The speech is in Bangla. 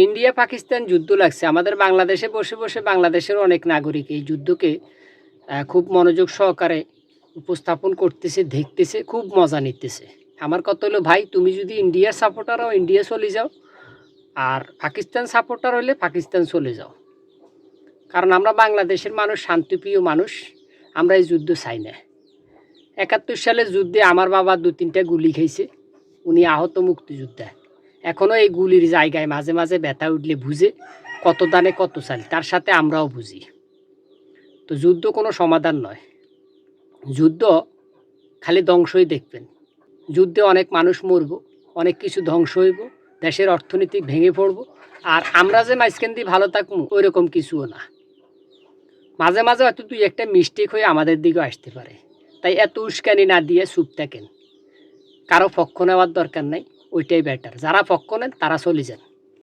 ইন্ডিয়া পাকিস্তান যুদ্ধ লাগছে, আমাদের বাংলাদেশে বসে বসে বাংলাদেশের অনেক নাগরিক এই যুদ্ধকে খুব মনোযোগ সহকারে উপস্থাপন করতেছে, দেখতেছে, খুব মজা নিতেছে। আমার কথা হলো, ভাই তুমি যদি ইন্ডিয়ার সাপোর্টার হও ইন্ডিয়া চলে যাও, আর পাকিস্তান সাপোর্টার হলে পাকিস্তান চলে যাও। কারণ আমরা বাংলাদেশের মানুষ শান্তিপ্রিয় মানুষ, আমরা এই যুদ্ধ চাই না। ৭১ সালের যুদ্ধে আমার বাবা ২-৩টা গুলি খেয়েছে, উনি আহত মুক্তিযোদ্ধা। এখনও এই গুলির জায়গায় মাঝে মাঝে ব্যথা উঠলে বুঝে কত দানে কত চাল, তার সাথে আমরাও বুঝি। তো যুদ্ধ কোনো সমাধান নয়, যুদ্ধ খালি ধ্বংসই দেখবেন। যুদ্ধে অনেক মানুষ মরব, অনেক কিছু ধ্বংস হইব, দেশের অর্থনীতি ভেঙে পড়ব, আর আমরা যে মাঝখান দিয়ে ভালো থাকবো ওই রকম কিছুও না। মাঝে মাঝে হয়তো তুই একটা মিস্টেক হয়ে আমাদের দিকেও আসতে পারে, তাই এত উস্কানি না দিয়ে চুপ থাকেন। কারো পক্ষ নেওয়ার দরকার নাই, ওইটাই বেটার। যারা পক্ষ নেন তারা চলে যান।